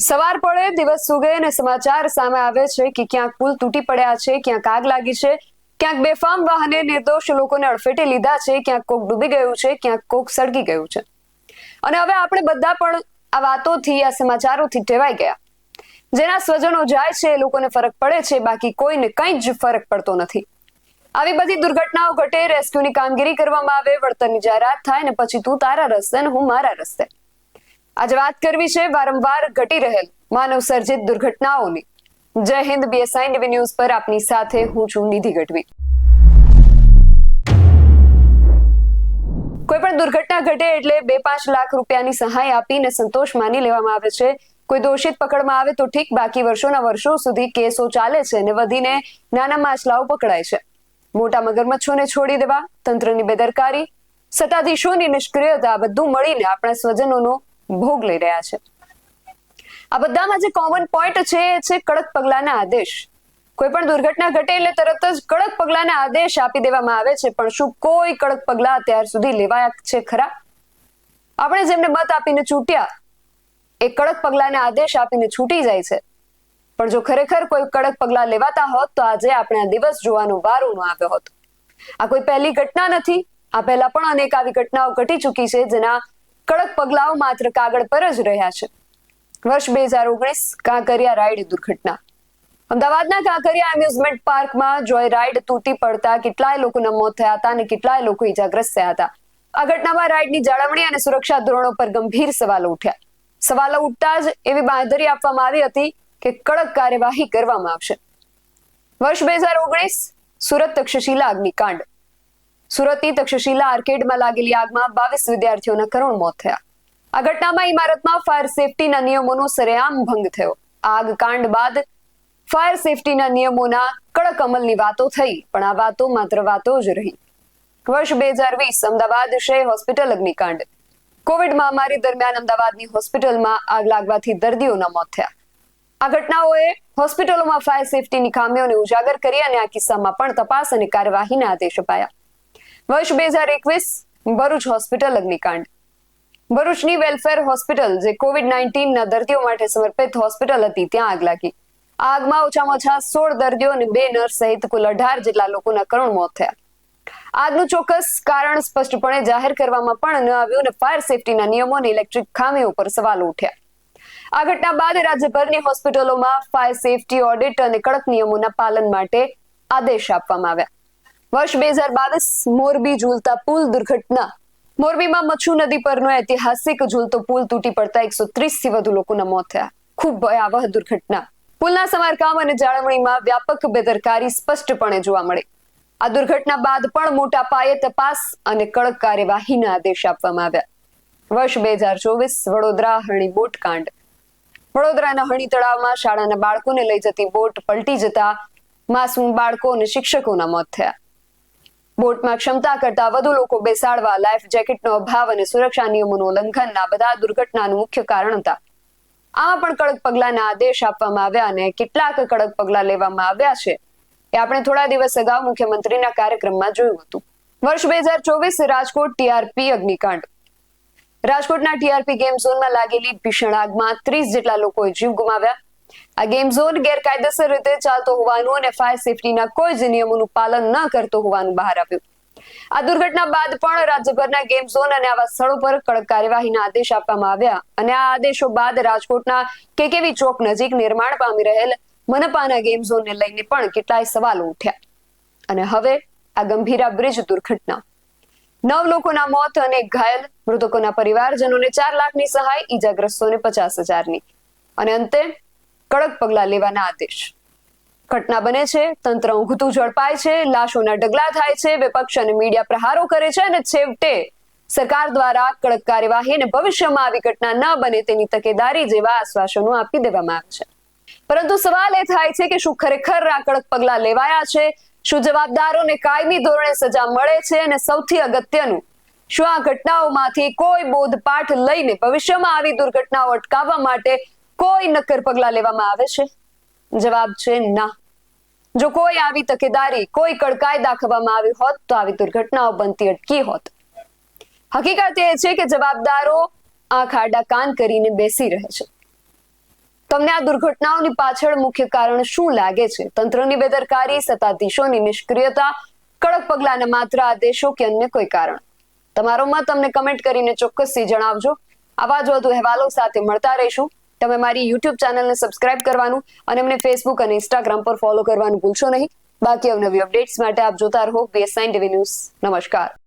સવાર પડે દિવસ ઉગે અને સમાચાર સામે આવે છે કે ક્યાંક પુલ તૂટી પડ્યા છે, ક્યાંક આગ લાગી છે, ક્યાંક બેફામ વાહને નિર્દોષ લોકોને અડફેટે લીધા છે, ક્યાંક કોક ડૂબી ગયું છે, ક્યાંક કોક સળગી ગયું છે. અને હવે આપણે બધા પણ આ વાતોથી, આ સમાચારોથી ટેવાઈ ગયા. જેના સ્વજનો જાય છે એ લોકોને ફરક પડે છે, બાકી કોઈને કંઈ જ ફરક પડતો નથી. આવી બધી દુર્ઘટનાઓ ઘટે, રેસ્ક્યુની કામગીરી કરવામાં આવે, વળતરની જાહેરાત થાય ને પછી તું તારા રસ્તે ને હું મારા રસ્તે. આજે વાત કરવી છે વારંવાર ઘટી રહેલ માનવ સર્જિત દુર્ઘટનાઓની. જય હિન્દ, BSI NDV ન્યૂઝ પર આપની સાથે હું છું નિધિ ગઢવી. કોઈ પણ દુર્ઘટના ઘટે એટલે 2-5 લાખ રૂપિયાની સહાય આપીને સંતોષ માની લેવામાં આવે છે. કોઈ દોષિત પકડમાં આવે તો ઠીક, બાકી વર્ષોના વર્ષો સુધી કેસો ચાલે છે અને વધીને નાના માછલાઓ પકડાય છે. મોટા મગરમચ્છોને છોડી દેવા, તંત્રની બેદરકારી, સત્તાધીશોની નિષ્ક્રિયતા, બધું મળીને આપણા સ્વજનોનો ભોગ લઈ રહ્યા છે. આ બધામાં જે કોમન પોઈન્ટ છે એ છે કડક પગલાના આદેશ. કોઈ પણ દુર્ઘટના ઘટે એટલે તરત જ કડક પગલાના આદેશ આપી દેવામાં આવે છે, પણ શું કોઈ કડક પગલા અત્યાર સુધી લેવાયા છે ખરા? આપણે જેમને મત આપીને ચૂંટ્યા એ કડક પગલાના આદેશ આપીને છૂટી જાય છે, પણ જો ખરેખર કોઈ કડક પગલા લેવાતા હોત તો આજે આપણે આ દિવસ જોવાનો વારો ન આવ્યો હોત. આ કોઈ પહેલી ઘટના નથી. આ પહેલા પણ અનેક આવી ઘટનાઓ ઘટી ચૂકી છે, જેના કડક પગલાઓ માત્ર કાગળ પર જ રહ્યા છે. વર્ષ 2019 કાંકરિયા રાઈડ દુર્ઘટના. અમદાવાદના કાંકરિયા એમ્યુઝમેન્ટ પાર્કમાં જોય રાઈડ તૂટી પડતા કેટલાય લોકોના મોત થયા હતા અને કેટલાય લોકો ઈજાગ્રસ્ત થયા હતા. આ ઘટનામાં રાઈડની જાળવણી અને સુરક્ષા ધોરણો પર ગંભીર સવાલો ઉઠ્યા. સવાલો ઉઠતા જ એવી બાંહેધરી આપવામાં આવી હતી કે કડક કાર્યવાહી કરવામાં આવશે. વર્ષ 2019 સુરત તક્ષશિલા અગ્નિકાંડ. સુરતની તક્ષશિલા આર્કેડમાં લાગેલી આગમાં 22 વિદ્યાર્થીઓના કરુણ મોત થયા. આ ઘટનામાં ઇમારતમાં ફાયર સેફટીના નિયમોનો સરેઆમ ભંગ થયો. આગ કાંડ બાદ ફાયર સેફટીના નિયમોના કડક અમલની વાતો થઈ, પણ આ વાતો માત્ર વાતો જ રહી. વર્ષ 2020 અમદાવાદ શહેર હોસ્પિટલ અગ્નિકાંડ. કોવિડ મહામારી દરમિયાન અમદાવાદની હોસ્પિટલમાં આગ લાગવાથી દર્દીઓના મોત થયા. આ ઘટનાઓએ હોસ્પિટલોમાં ફાયર સેફટીની ખામીઓને ઉજાગર કરી અને આ કિસ્સામાં પણ તપાસ અને કાર્યવાહીના આદેશ અપાયા. વર્ષ 2021 ભરૂચ હોસ્પિટલ અગ્નિકાંડ. ભરૂચની વેલફેર હોસ્પિટલ, જે COVID-19ના દર્દીઓ માટે સમર્પિત હોસ્પિટલ હતી, ત્યાં આગ લાગી. આગમાં ઓછામાં ઓછા 16 દર્દીઓ અને 2 નર્સ સહિત કુલ 18 જેટલા લોકોના કરુણ મોત થયા. આગનું ચોક્કસ કારણ સ્પષ્ટપણે જાહેર કરવામાં પણ ન આવ્યું અને ફાયર સેફટીના નિયમો અને ઇલેક્ટ્રિક ખામીઓ પર સવાલો ઉઠ્યા. આ ઘટના બાદ રાજ્યભરની હોસ્પિટલોમાં ફાયર સેફટી ઓડિટ અને કડક નિયમોના પાલન માટે આદેશ આપવામાં આવ્યા. વર્ષ 2022 મોરબી ઝૂલતા પુલ દુર્ઘટના. મોરબીમાં મચ્છુ નદી પરનો ઐતિહાસિક ઝૂલતો પુલ તૂટી પડતા 130 થી વધુ લોકોના મોત થયા. ખૂબ ભયાવહ દુર્ઘટના. પુલના સમારકામ અને જાળવણીમાં વ્યાપક બેદરકારી સ્પષ્ટપણે જોવા મળી. આ દુર્ઘટના બાદ પણ મોટા પાયે તપાસ અને કડક કાર્યવાહીના આદેશ આપવામાં આવ્યા. વર્ષ 2024 વડોદરા હરણી બોટ કાંડ. વડોદરાના હરણી તળાવમાં શાળાના બાળકોને લઈ જતી બોટ પલટી જતા માસૂમ બાળકો અને શિક્ષકોના મોત થયા. બોટમાં ક્ષમતા કરતા વધુ લોકો બેસાડવા, લાઈફ જેકેટનો અભાવ અને સુરક્ષા નિયમોનું ઉલ્લંઘન આ બધા દુર્ઘટનાનું મુખ્ય કારણ હતા. આમાં પણ કડક પગલાના આદેશ આપવામાં આવ્યા અને કેટલાક કડક પગલા લેવામાં આવ્યા છે એ આપણે થોડા દિવસ અગાઉ મુખ્યમંત્રીના કાર્યક્રમમાં જોયું હતું. વર્ષ 2024 રાજકોટ TRP અગ્નિકાંડ. રાજકોટના TRP ગેમ ઝોનમાં લાગેલી ભીષણ આગમાં 30 જેટલા લોકોએ જીવ ગુમાવ્યા. આ ગેમ ઝોન ગેરકાયદેસર રીતે ચાલતો હોવાનું અને ફાયર સેફટીના કોઈ જ નિયમોનું પાલન ન કરતો હોવાનું બહાર આવ્યું. આ દુર્ઘટના બાદ પણ રાજ્યભરના ગેમ ઝોન અને આવા સ્થળો પર કડક કાર્યવાહીના આદેશ આપવામાં આવ્યા અને આ આદેશો બાદ રાજકોટના KKV ચોક નજીક નિર્માણ પામી રહેલ મનપાના ગેમ ઝોનને લઈને પણ કેટલાય સવાલો ઉઠ્યા. અને હવે આ ગંભીરા બ્રિજ દુર્ઘટના. 9 લોકોના મોત અને 1 ઘાયલ. મૃતકોના પરિવારજનોને 4 લાખની સહાય, ઈજાગ્રસ્તોને 50,000ની. અને અંતે કડક પગલા લેવાના આદેશ. ઘટના બને છે, તંત્ર ઊંઘતું ઝડપાય છે, લાશોના ઢગલા થાય છે, વિપક્ષ અને મીડિયા પ્રહારો કરે છે અને છેવટે સરકાર દ્વારા કડક કાર્યવાહી અને ભવિષ્યમાં આવી ઘટના ન બને તેની તકેદારી જેવા આશ્વાસનો આપી દેવામાં આવે છે. પરંતુ સવાલ એ થાય છે કે શું ખરેખર આ કડક પગલા લેવાયા છે? શું જવાબદારોને કાયમી ધોરણે સજા મળે છે? અને સૌથી અગત્યનું, શું આ ઘટનાઓમાંથી કોઈ બોધપાઠ લઈને ભવિષ્યમાં આવી દુર્ઘટનાઓ અટકાવવા માટે કોઈ નક્કર પગલા લેવામાં આવે છે? જવાબ છે ના. જો કોઈ આવી તકેદારી, કોઈ કડકાઈ દાખવવામાં આવી હોત તો આવી દુર્ઘટનાઓ બનતી અટકી હોત. હકીકત એ છે કે જવાબદારો આંખ આડા કાન કરીને બેસી રહે છે. તમને આ દુર્ઘટનાઓની પાછળ મુખ્ય કારણ શું લાગે છે? તંત્રની બેદરકારી, સત્તાધીશોની નિષ્ક્રિયતા, કડક પગલાંના માત્ર આદેશો કે અન્ય કોઈ કારણ? તમારો મત અમને કમેન્ટ કરીને ચોક્કસથી જણાવજો. આવા જ વધુ અહેવાલો સાથે મળતા રહીશું. તમે મારી YouTube ચેનલને સબસ્ક્રાઇબ કરવાનું અને અમને Facebook અને Instagram પર ફોલો કરવાનું ભૂલશો નહીં. બાકી અવનવી અપડેટ્સ માટે આપ જોતા રહો BS9 TV ન્યૂઝ. નમસ્કાર.